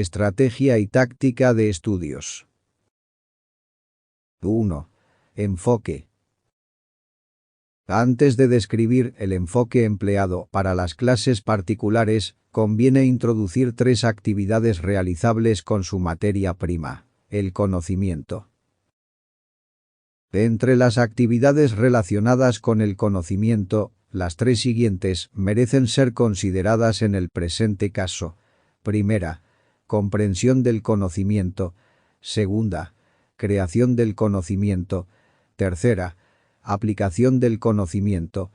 Estrategia y táctica de estudios. 1. Enfoque. Antes de describir el enfoque empleado para las clases particulares, conviene introducir 3 actividades realizables con su materia prima, el conocimiento. Entre las actividades relacionadas con el conocimiento, las 3 siguientes merecen ser consideradas en el presente caso. Primera, comprensión del conocimiento. Segunda, creación del conocimiento. Tercera, aplicación del conocimiento.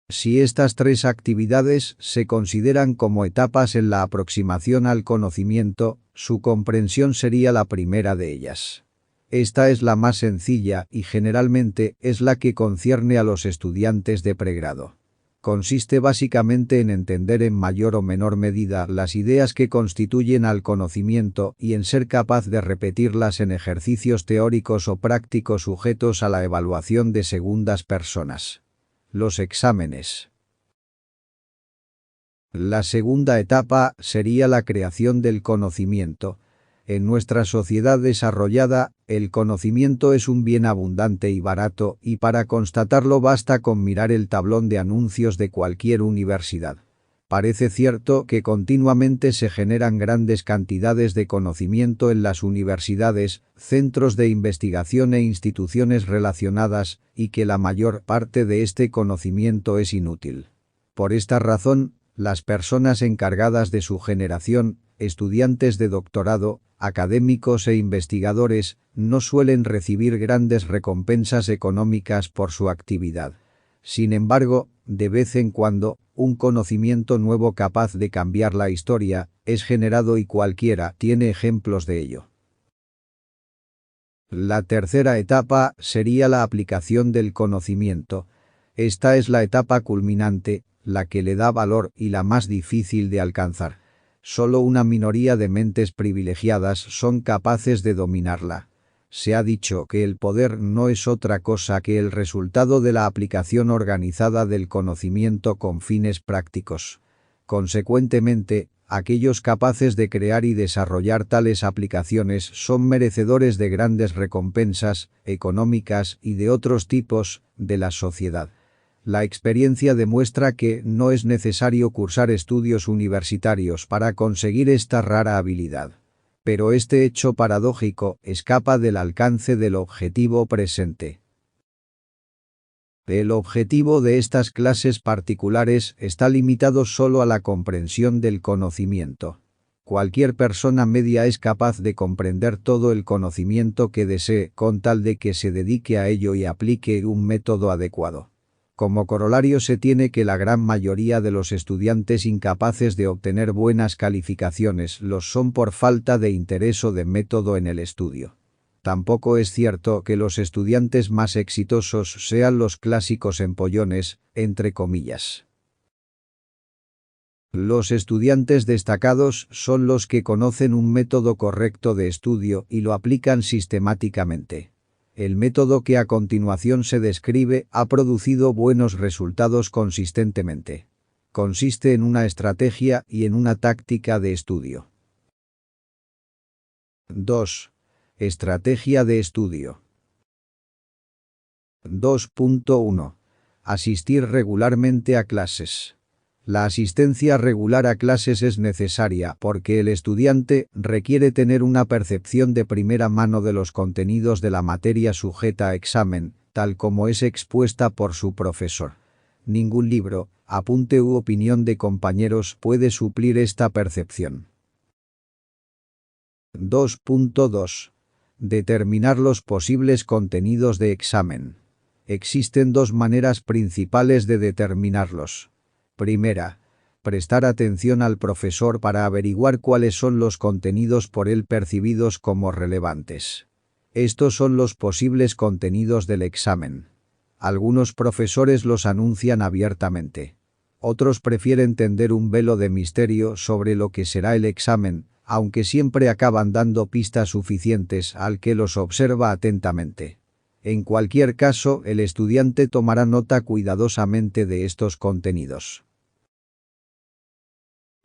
Si estas 3 actividades se consideran como etapas en la aproximación al conocimiento, su comprensión sería la primera de ellas. Esta es la más sencilla y generalmente es la que concierne a los estudiantes de pregrado. Consiste básicamente en entender en mayor o menor medida las ideas que constituyen al conocimiento y en ser capaz de repetirlas en ejercicios teóricos o prácticos sujetos a la evaluación de segundas personas. Los exámenes. La segunda etapa sería la creación del conocimiento. En nuestra sociedad desarrollada, el conocimiento es un bien abundante y barato, y para constatarlo basta con mirar el tablón de anuncios de cualquier universidad. Parece cierto que continuamente se generan grandes cantidades de conocimiento en las universidades, centros de investigación e instituciones relacionadas, y que la mayor parte de este conocimiento es inútil. Por esta razón, las personas encargadas de su generación, estudiantes de doctorado, académicos e investigadores, no suelen recibir grandes recompensas económicas por su actividad. Sin embargo, de vez en cuando, un conocimiento nuevo capaz de cambiar la historia es generado y cualquiera tiene ejemplos de ello. La tercera etapa sería la aplicación del conocimiento. Esta es la etapa culminante, la que le da valor y la más difícil de alcanzar. Solo una minoría de mentes privilegiadas son capaces de dominarla. Se ha dicho que el poder no es otra cosa que el resultado de la aplicación organizada del conocimiento con fines prácticos. Consecuentemente, aquellos capaces de crear y desarrollar tales aplicaciones son merecedores de grandes recompensas, económicas y de otros tipos, de la sociedad. La experiencia demuestra que no es necesario cursar estudios universitarios para conseguir esta rara habilidad. Pero este hecho paradójico escapa del alcance del objetivo presente. El objetivo de estas clases particulares está limitado solo a la comprensión del conocimiento. Cualquier persona media es capaz de comprender todo el conocimiento que desee con tal de que se dedique a ello y aplique un método adecuado. Como corolario se tiene que la gran mayoría de los estudiantes incapaces de obtener buenas calificaciones los son por falta de interés o de método en el estudio. Tampoco es cierto que los estudiantes más exitosos sean los clásicos empollones, entre comillas. Los estudiantes destacados son los que conocen un método correcto de estudio y lo aplican sistemáticamente. El método que a continuación se describe ha producido buenos resultados consistentemente. Consiste en una estrategia y en una táctica de estudio. 2. Estrategia de estudio. 2.1. Asistir regularmente a clases. La asistencia regular a clases es necesaria porque el estudiante requiere tener una percepción de primera mano de los contenidos de la materia sujeta a examen, tal como es expuesta por su profesor. Ningún libro, apunte u opinión de compañeros puede suplir esta percepción. 2.2. Determinar los posibles contenidos de examen. Existen 2 maneras principales de determinarlos. Primera, prestar atención al profesor para averiguar cuáles son los contenidos por él percibidos como relevantes. Estos son los posibles contenidos del examen. Algunos profesores los anuncian abiertamente. Otros prefieren tender un velo de misterio sobre lo que será el examen, aunque siempre acaban dando pistas suficientes al que los observa atentamente. En cualquier caso, el estudiante tomará nota cuidadosamente de estos contenidos.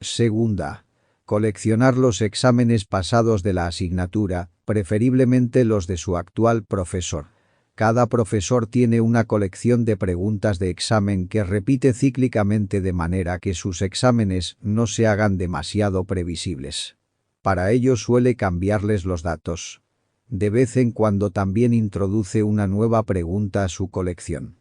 Segunda, Coleccionar los exámenes pasados de la asignatura, preferiblemente los de su actual profesor. Cada profesor tiene una colección de preguntas de examen que repite cíclicamente de manera que sus exámenes no se hagan demasiado previsibles. Para ello suele cambiarles los datos. De vez en cuando también introduce una nueva pregunta a su colección.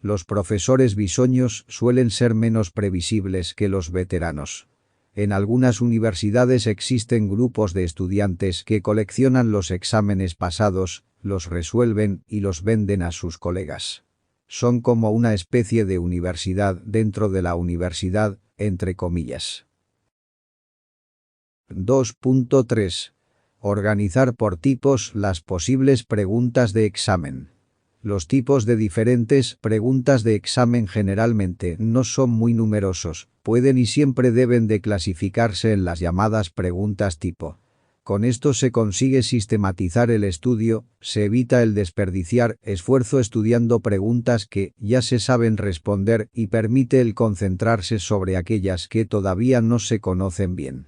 Los profesores bisoños suelen ser menos previsibles que los veteranos. En algunas universidades existen grupos de estudiantes que coleccionan los exámenes pasados, los resuelven y los venden a sus colegas. Son como una especie de universidad dentro de la universidad, entre comillas. 2.3. Organizar por tipos las posibles preguntas de examen. Los tipos de diferentes preguntas de examen generalmente no son muy numerosos, pueden y siempre deben de clasificarse en las llamadas preguntas tipo. Con esto se consigue sistematizar el estudio, se evita el desperdiciar esfuerzo estudiando preguntas que ya se saben responder y permite el concentrarse sobre aquellas que todavía no se conocen bien.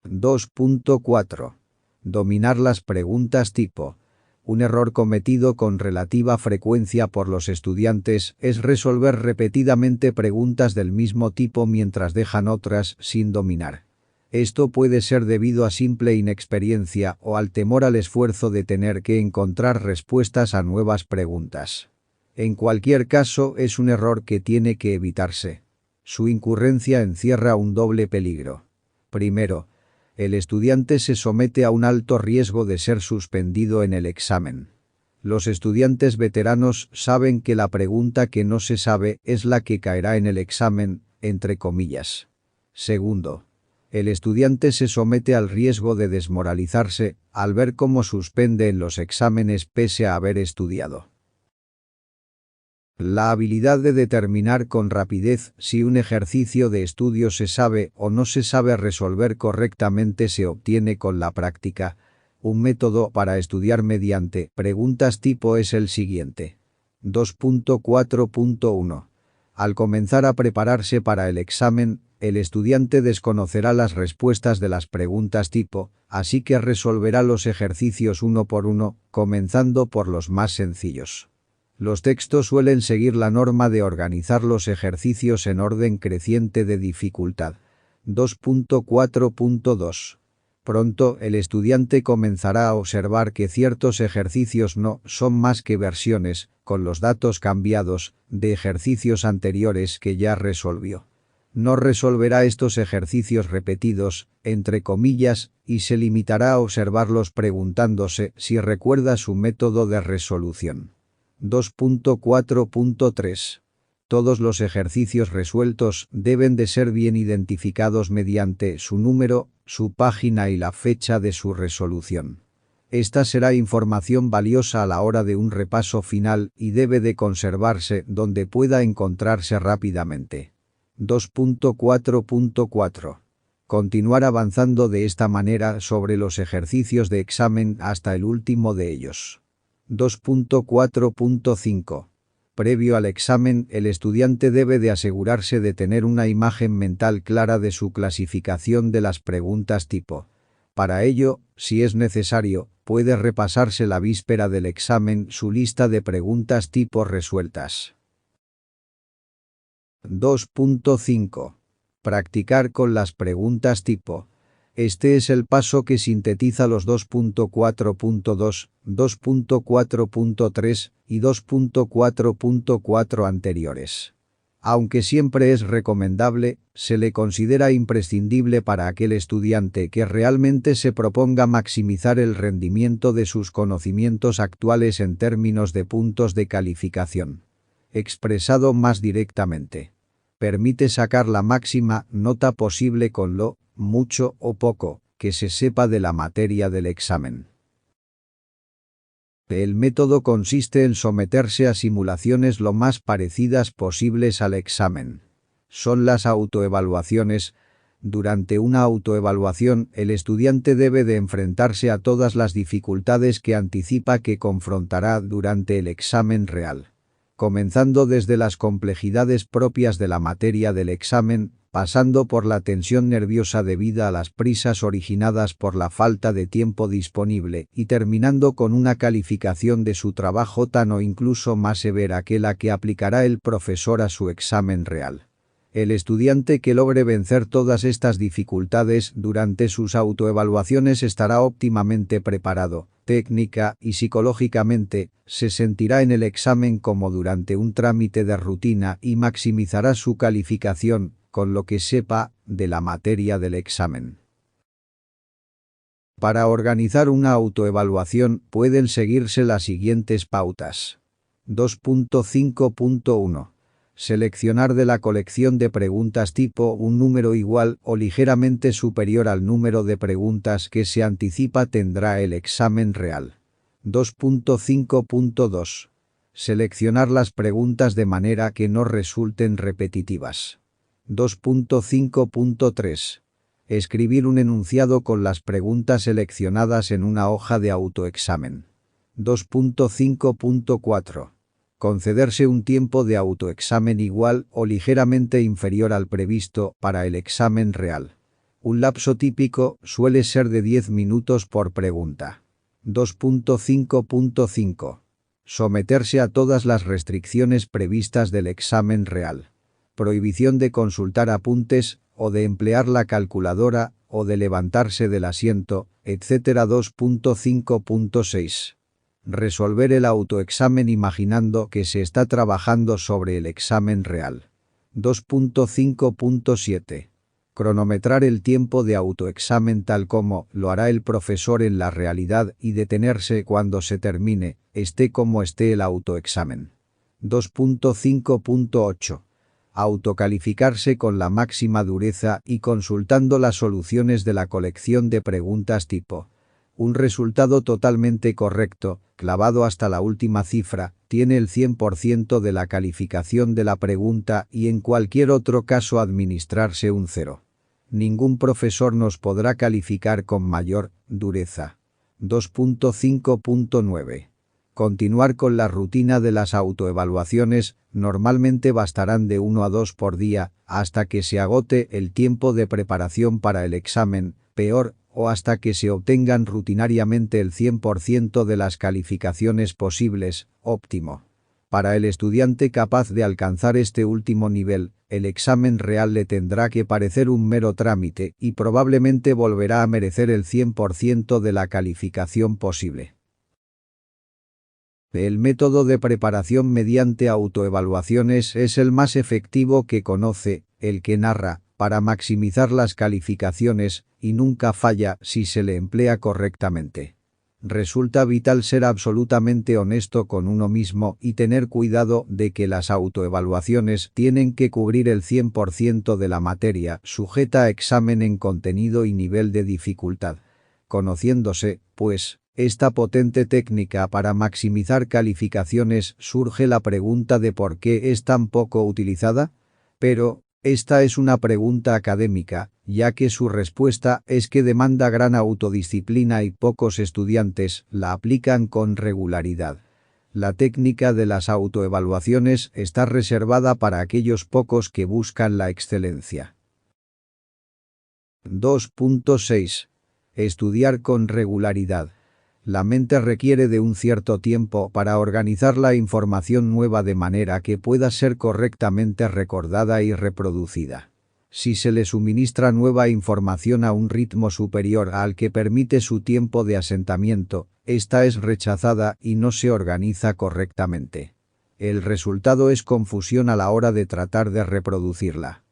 2.4. Dominar las preguntas tipo. Un error cometido con relativa frecuencia por los estudiantes es resolver repetidamente preguntas del mismo tipo mientras dejan otras sin dominar. Esto puede ser debido a simple inexperiencia o al temor al esfuerzo de tener que encontrar respuestas a nuevas preguntas. En cualquier caso, es un error que tiene que evitarse. Su incurrencia encierra un doble peligro. Primero, el estudiante se somete a un alto riesgo de ser suspendido en el examen. Los estudiantes veteranos saben que la pregunta que no se sabe es la que caerá en el examen, entre comillas. Segundo, el estudiante se somete al riesgo de desmoralizarse al ver cómo suspende en los exámenes pese a haber estudiado. La habilidad de determinar con rapidez si un ejercicio de estudio se sabe o no se sabe resolver correctamente se obtiene con la práctica. Un método para estudiar mediante preguntas tipo es el siguiente. 2.4.1. Al comenzar a prepararse para el examen, el estudiante desconocerá las respuestas de las preguntas tipo, así que resolverá los ejercicios uno por uno, comenzando por los más sencillos. Los textos suelen seguir la norma de organizar los ejercicios en orden creciente de dificultad. 2.4.2. Pronto el estudiante comenzará a observar que ciertos ejercicios no son más que versiones, con los datos cambiados, de ejercicios anteriores que ya resolvió. No resolverá estos ejercicios repetidos, entre comillas, y se limitará a observarlos preguntándose si recuerda su método de resolución. 2.4.3. Todos los ejercicios resueltos deben de ser bien identificados mediante su número, su página y la fecha de su resolución. Esta será información valiosa a la hora de un repaso final y debe de conservarse donde pueda encontrarse rápidamente. 2.4.4. Continuar avanzando de esta manera sobre los ejercicios de examen hasta el último de ellos. 2.4.5. Previo al examen, el estudiante debe de asegurarse de tener una imagen mental clara de su clasificación de las preguntas tipo. Para ello, si es necesario, puede repasarse la víspera del examen su lista de preguntas tipo resueltas. 2.5. Practicar con las preguntas tipo. Este es el paso que sintetiza los 2.4.2, 2.4.3 y 2.4.4 anteriores. Aunque siempre es recomendable, se le considera imprescindible para aquel estudiante que realmente se proponga maximizar el rendimiento de sus conocimientos actuales en términos de puntos de calificación. Expresado más directamente. Permite sacar la máxima nota posible con lo mucho o poco que se sepa de la materia del examen. El método consiste en someterse a simulaciones lo más parecidas posibles al examen. Son las autoevaluaciones. Durante una autoevaluación, el estudiante debe de enfrentarse a todas las dificultades que anticipa que confrontará durante el examen real. Comenzando desde las complejidades propias de la materia del examen, pasando por la tensión nerviosa debida a las prisas originadas por la falta de tiempo disponible y terminando con una calificación de su trabajo tan o incluso más severa que la que aplicará el profesor a su examen real. El estudiante que logre vencer todas estas dificultades durante sus autoevaluaciones estará óptimamente preparado, técnica y psicológicamente, se sentirá en el examen como durante un trámite de rutina y maximizará su calificación, con lo que sepa de la materia del examen. Para organizar una autoevaluación pueden seguirse las siguientes pautas. 2.5.1. Seleccionar de la colección de preguntas tipo un número igual o ligeramente superior al número de preguntas que se anticipa tendrá el examen real. 2.5.2. Seleccionar las preguntas de manera que no resulten repetitivas. 2.5.3. Escribir un enunciado con las preguntas seleccionadas en una hoja de autoexamen. 2.5.4. Concederse un tiempo de autoexamen igual o ligeramente inferior al previsto para el examen real. Un lapso típico suele ser de 10 minutos por pregunta. 2.5.5. Someterse a todas las restricciones previstas del examen real. Prohibición de consultar apuntes, o de emplear la calculadora, o de levantarse del asiento, etc. 2.5.6. Resolver el autoexamen imaginando que se está trabajando sobre el examen real. 2.5.7. Cronometrar el tiempo de autoexamen tal como lo hará el profesor en la realidad y detenerse cuando se termine, esté como esté el autoexamen. 2.5.8. Autocalificarse con la máxima dureza y consultando las soluciones de la colección de preguntas tipo. Un resultado totalmente correcto, clavado hasta la última cifra, tiene el 100% de la calificación de la pregunta y en cualquier otro caso administrarse un 0. Ningún profesor nos podrá calificar con mayor dureza. 2.5.9. Continuar con la rutina de las autoevaluaciones, normalmente bastarán de 1 a 2 por día, hasta que se agote el tiempo de preparación para el examen, peor, o hasta que se obtengan rutinariamente el 100% de las calificaciones posibles, óptimo. Para el estudiante capaz de alcanzar este último nivel, el examen real le tendrá que parecer un mero trámite y probablemente volverá a merecer el 100% de la calificación posible. El método de preparación mediante autoevaluaciones es el más efectivo que conoce, el que narra, para maximizar las calificaciones, y nunca falla si se le emplea correctamente. Resulta vital ser absolutamente honesto con uno mismo y tener cuidado de que las autoevaluaciones tienen que cubrir el 100% de la materia sujeta a examen en contenido y nivel de dificultad. Conociéndose, pues, esta potente técnica para maximizar calificaciones, surge la pregunta de por qué es tan poco utilizada. Pero, esta es una pregunta académica, ya que su respuesta es que demanda gran autodisciplina y pocos estudiantes la aplican con regularidad. La técnica de las autoevaluaciones está reservada para aquellos pocos que buscan la excelencia. 2.6. Estudiar con regularidad. La mente requiere de un cierto tiempo para organizar la información nueva de manera que pueda ser correctamente recordada y reproducida. Si se le suministra nueva información a un ritmo superior al que permite su tiempo de asentamiento, esta es rechazada y no se organiza correctamente. El resultado es confusión a la hora de tratar de reproducirla.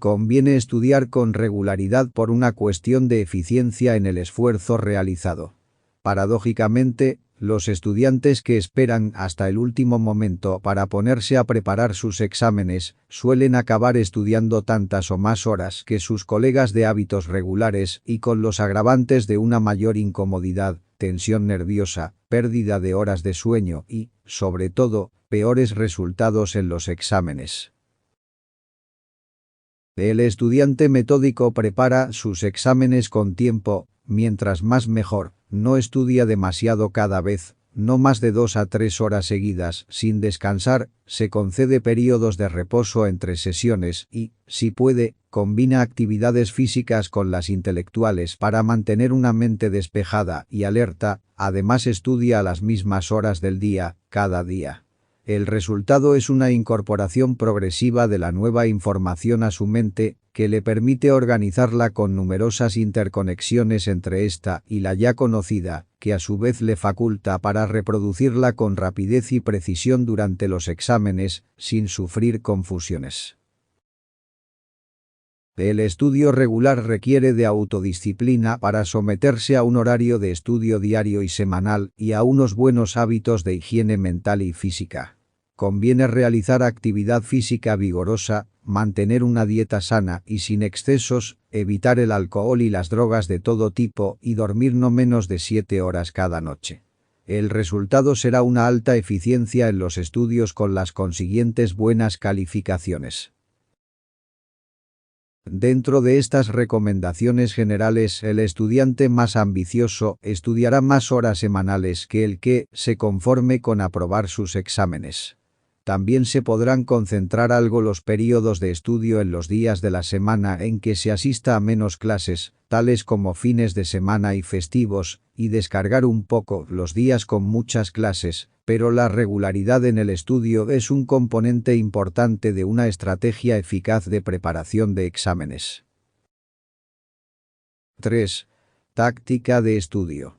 Conviene estudiar con regularidad por una cuestión de eficiencia en el esfuerzo realizado. Paradójicamente, los estudiantes que esperan hasta el último momento para ponerse a preparar sus exámenes suelen acabar estudiando tantas o más horas que sus colegas de hábitos regulares y con los agravantes de una mayor incomodidad, tensión nerviosa, pérdida de horas de sueño y, sobre todo, peores resultados en los exámenes. El estudiante metódico prepara sus exámenes con tiempo, mientras más mejor, no estudia demasiado cada vez, no más de 2 a 3 horas seguidas, sin descansar, se concede periodos de reposo entre sesiones y, si puede, combina actividades físicas con las intelectuales para mantener una mente despejada y alerta, además estudia a las mismas horas del día, cada día. El resultado es una incorporación progresiva de la nueva información a su mente, que le permite organizarla con numerosas interconexiones entre esta y la ya conocida, que a su vez le faculta para reproducirla con rapidez y precisión durante los exámenes, sin sufrir confusiones. El estudio regular requiere de autodisciplina para someterse a un horario de estudio diario y semanal y a unos buenos hábitos de higiene mental y física. Conviene realizar actividad física vigorosa, mantener una dieta sana y sin excesos, evitar el alcohol y las drogas de todo tipo y dormir no menos de 7 horas cada noche. El resultado será una alta eficiencia en los estudios con las consiguientes buenas calificaciones. Dentro de estas recomendaciones generales, el estudiante más ambicioso estudiará más horas semanales que el que se conforme con aprobar sus exámenes. También se podrán concentrar algo los períodos de estudio en los días de la semana en que se asista a menos clases, tales como fines de semana y festivos, y descargar un poco los días con muchas clases, pero la regularidad en el estudio es un componente importante de una estrategia eficaz de preparación de exámenes. 3. Táctica de estudio.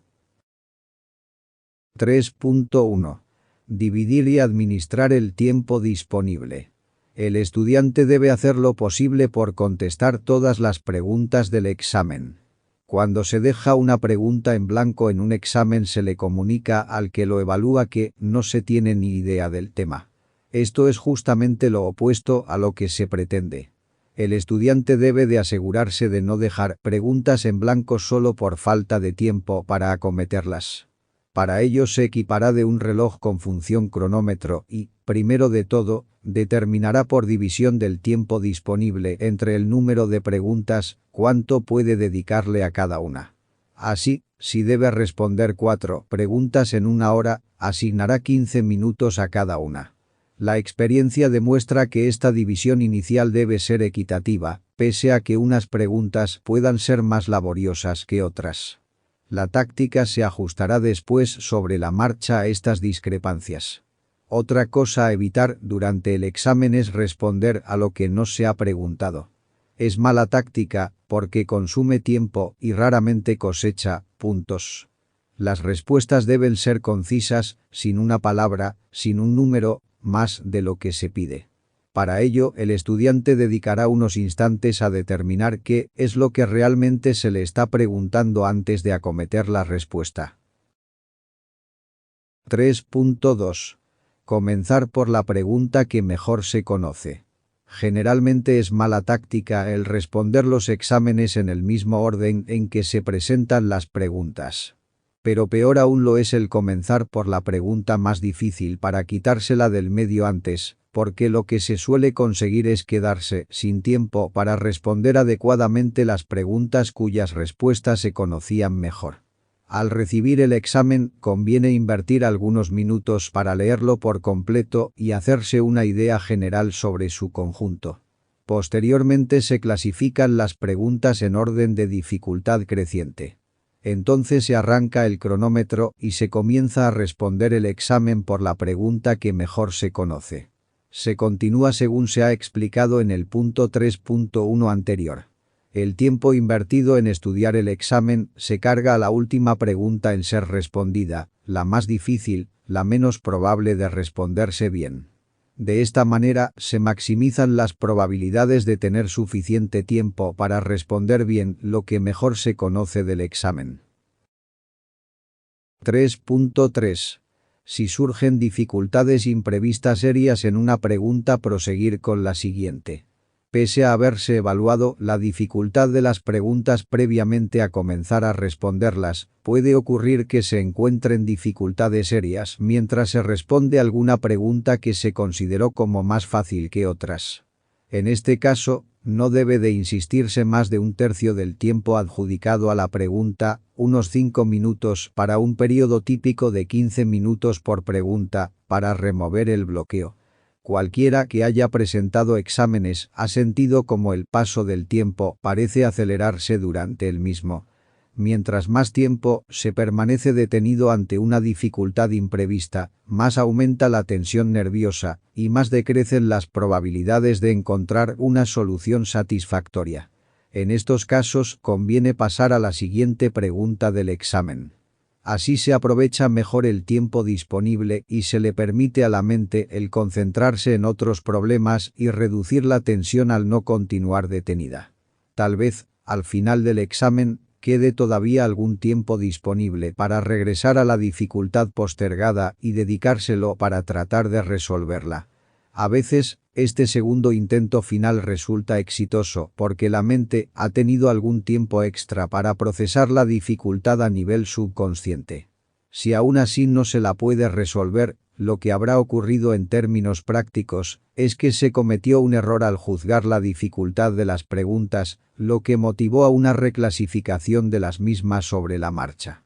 3.1. Dividir y administrar el tiempo disponible. El estudiante debe hacer lo posible por contestar todas las preguntas del examen. Cuando se deja una pregunta en blanco en un examen se le comunica al que lo evalúa que no se tiene ni idea del tema. Esto es justamente lo opuesto a lo que se pretende. El estudiante debe de asegurarse de no dejar preguntas en blanco solo por falta de tiempo para acometerlas. Para ello se equipará de un reloj con función cronómetro y, primero de todo, determinará por división del tiempo disponible entre el número de preguntas cuánto puede dedicarle a cada una. Así, si debe responder 4 preguntas en una hora, asignará 15 minutos a cada una. La experiencia demuestra que esta división inicial debe ser equitativa, pese a que unas preguntas puedan ser más laboriosas que otras. La táctica se ajustará después sobre la marcha a estas discrepancias. Otra cosa a evitar durante el examen es responder a lo que no se ha preguntado. Es mala táctica porque consume tiempo y raramente cosecha puntos. Las respuestas deben ser concisas, sin una palabra, sin un número, más de lo que se pide. Para ello, el estudiante dedicará unos instantes a determinar qué es lo que realmente se le está preguntando antes de acometer la respuesta. 3.2. Comenzar por la pregunta que mejor se conoce. Generalmente es mala táctica el responder los exámenes en el mismo orden en que se presentan las preguntas. Pero peor aún lo es el comenzar por la pregunta más difícil para quitársela del medio antes, porque lo que se suele conseguir es quedarse sin tiempo para responder adecuadamente las preguntas cuyas respuestas se conocían mejor. Al recibir el examen, conviene invertir algunos minutos para leerlo por completo y hacerse una idea general sobre su conjunto. Posteriormente se clasifican las preguntas en orden de dificultad creciente. Entonces se arranca el cronómetro y se comienza a responder el examen por la pregunta que mejor se conoce. Se continúa según se ha explicado en el punto 3.1 anterior. El tiempo invertido en estudiar el examen se carga a la última pregunta en ser respondida, la más difícil, la menos probable de responderse bien. De esta manera se maximizan las probabilidades de tener suficiente tiempo para responder bien lo que mejor se conoce del examen. 3.3. Si surgen dificultades imprevistas serias en una pregunta, proseguir con la siguiente. Pese a haberse evaluado la dificultad de las preguntas previamente a comenzar a responderlas, puede ocurrir que se encuentren dificultades serias mientras se responde alguna pregunta que se consideró como más fácil que otras. En este caso, no debe de insistirse más de un tercio del tiempo adjudicado a la pregunta, unos 5 minutos para un periodo típico de 15 minutos por pregunta, para remover el bloqueo. Cualquiera que haya presentado exámenes ha sentido como el paso del tiempo parece acelerarse durante el mismo. Mientras más tiempo se permanece detenido ante una dificultad imprevista, más aumenta la tensión nerviosa y más decrecen las probabilidades de encontrar una solución satisfactoria. En estos casos conviene pasar a la siguiente pregunta del examen. Así se aprovecha mejor el tiempo disponible y se le permite a la mente el concentrarse en otros problemas y reducir la tensión al no continuar detenida. Tal vez, al final del examen, quede todavía algún tiempo disponible para regresar a la dificultad postergada y dedicárselo para tratar de resolverla. A veces, este segundo intento final resulta exitoso porque la mente ha tenido algún tiempo extra para procesar la dificultad a nivel subconsciente. Si aún así no se la puede resolver, lo que habrá ocurrido en términos prácticos es que se cometió un error al juzgar la dificultad de las preguntas, lo que motivó a una reclasificación de las mismas sobre la marcha.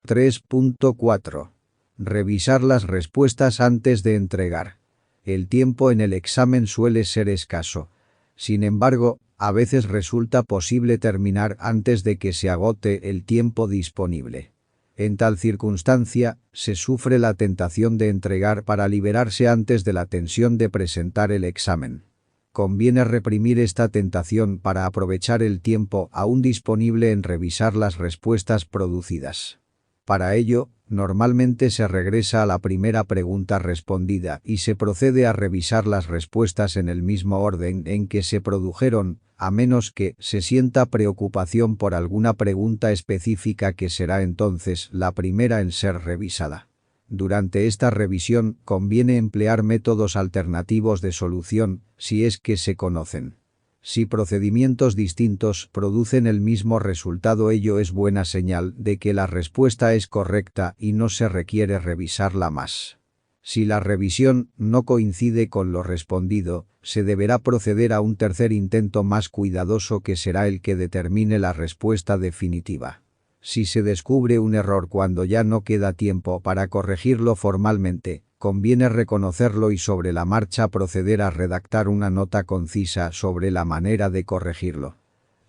3.4. Revisar las respuestas antes de entregar. El tiempo en el examen suele ser escaso. Sin embargo, a veces resulta posible terminar antes de que se agote el tiempo disponible. En tal circunstancia, se sufre la tentación de entregar para liberarse antes de la tensión de presentar el examen. Conviene reprimir esta tentación para aprovechar el tiempo aún disponible en revisar las respuestas producidas. Para ello, normalmente se regresa a la primera pregunta respondida y se procede a revisar las respuestas en el mismo orden en que se produjeron, a menos que se sienta preocupación por alguna pregunta específica que será entonces la primera en ser revisada. Durante esta revisión conviene emplear métodos alternativos de solución, si es que se conocen. Si procedimientos distintos producen el mismo resultado, ello es buena señal de que la respuesta es correcta y no se requiere revisarla más. Si la revisión no coincide con lo respondido, se deberá proceder a un tercer intento más cuidadoso que será el que determine la respuesta definitiva. Si se descubre un error cuando ya no queda tiempo para corregirlo formalmente, conviene reconocerlo y sobre la marcha proceder a redactar una nota concisa sobre la manera de corregirlo.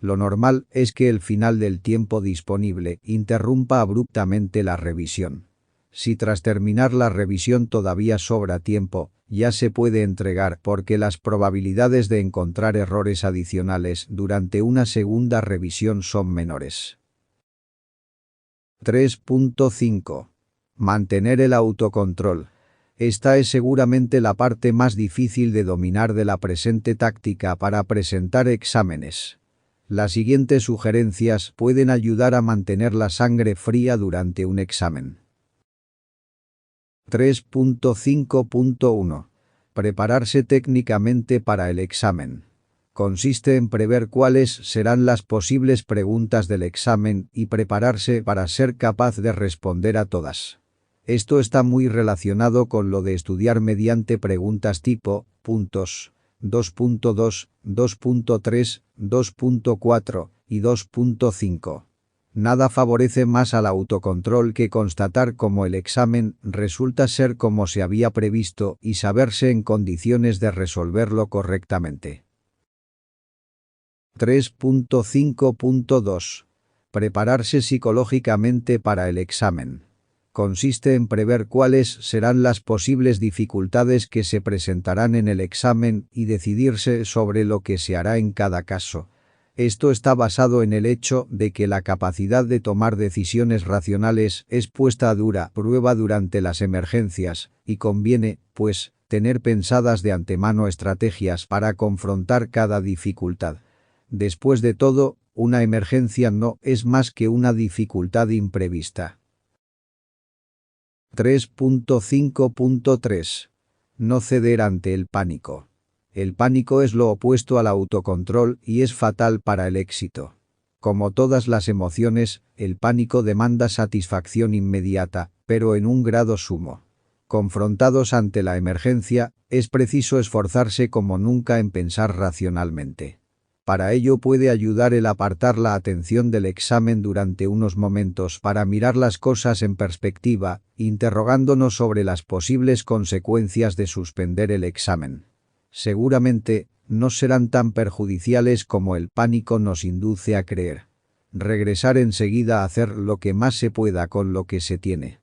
Lo normal es que el final del tiempo disponible interrumpa abruptamente la revisión. Si tras terminar la revisión todavía sobra tiempo, ya se puede entregar porque las probabilidades de encontrar errores adicionales durante una segunda revisión son menores. 3.5. Mantener el autocontrol. Esta es seguramente la parte más difícil de dominar de la presente táctica para presentar exámenes. Las siguientes sugerencias pueden ayudar a mantener la sangre fría durante un examen. 3.5.1. Prepararse técnicamente para el examen. Consiste en prever cuáles serán las posibles preguntas del examen y prepararse para ser capaz de responder a todas. Esto está muy relacionado con lo de estudiar mediante preguntas tipo, puntos, 2.2, 2.3, 2.4 y 2.5. Nada favorece más al autocontrol que constatar cómo el examen resulta ser como se había previsto y saberse en condiciones de resolverlo correctamente. 3.5.2. Prepararse psicológicamente para el examen. Consiste en prever cuáles serán las posibles dificultades que se presentarán en el examen y decidirse sobre lo que se hará en cada caso. Esto está basado en el hecho de que la capacidad de tomar decisiones racionales es puesta a dura prueba durante las emergencias, y conviene, pues, tener pensadas de antemano estrategias para confrontar cada dificultad. Después de todo, una emergencia no es más que una dificultad imprevista. 3.5.3. No ceder ante el pánico. El pánico es lo opuesto al autocontrol y es fatal para el éxito. Como todas las emociones, el pánico demanda satisfacción inmediata, pero en un grado sumo. Confrontados ante la emergencia, es preciso esforzarse como nunca en pensar racionalmente. Para ello puede ayudar el apartar la atención del examen durante unos momentos para mirar las cosas en perspectiva, interrogándonos sobre las posibles consecuencias de suspender el examen. Seguramente, no serán tan perjudiciales como el pánico nos induce a creer. Regresar enseguida a hacer lo que más se pueda con lo que se tiene.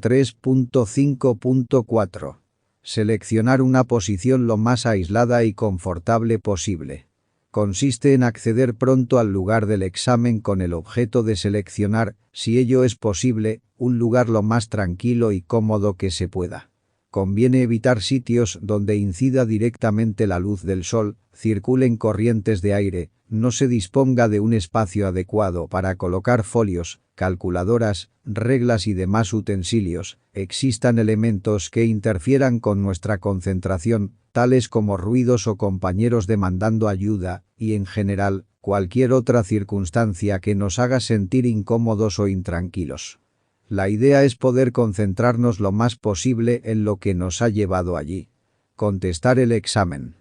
3.5.4. Seleccionar una posición lo más aislada y confortable posible. Consiste en acceder pronto al lugar del examen con el objeto de seleccionar, si ello es posible, un lugar lo más tranquilo y cómodo que se pueda. Conviene evitar sitios donde incida directamente la luz del sol, circulen corrientes de aire, no se disponga de un espacio adecuado para colocar folios, calculadoras, reglas y demás utensilios, existan elementos que interfieran con nuestra concentración, tales como ruidos o compañeros demandando ayuda, y en general, cualquier otra circunstancia que nos haga sentir incómodos o intranquilos. La idea es poder concentrarnos lo más posible en lo que nos ha llevado allí. Contestar el examen.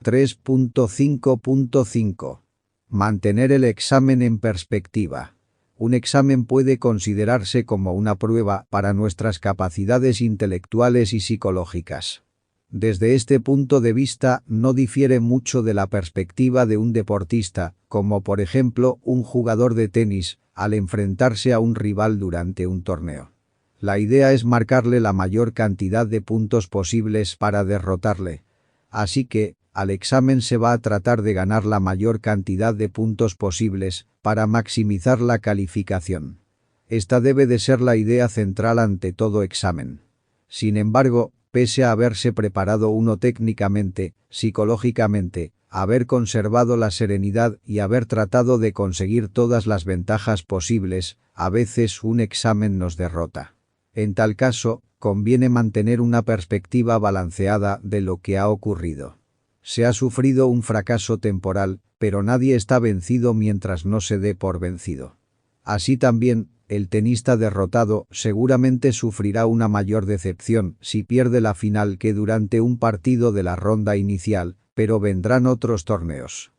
3.5.5. Mantener el examen en perspectiva. Un examen puede considerarse como una prueba para nuestras capacidades intelectuales y psicológicas. Desde este punto de vista no difiere mucho de la perspectiva de un deportista, como por ejemplo un jugador de tenis, al enfrentarse a un rival durante un torneo. La idea es marcarle la mayor cantidad de puntos posibles para derrotarle. Así que, al examen se va a tratar de ganar la mayor cantidad de puntos posibles para maximizar la calificación. Esta debe de ser la idea central ante todo examen. Sin embargo, pese a haberse preparado uno técnicamente, psicológicamente, haber conservado la serenidad y haber tratado de conseguir todas las ventajas posibles, a veces un examen nos derrota. En tal caso, conviene mantener una perspectiva balanceada de lo que ha ocurrido. Se ha sufrido un fracaso temporal, pero nadie está vencido mientras no se dé por vencido. Así también, el tenista derrotado seguramente sufrirá una mayor decepción si pierde la final que durante un partido de la ronda inicial, pero vendrán otros torneos.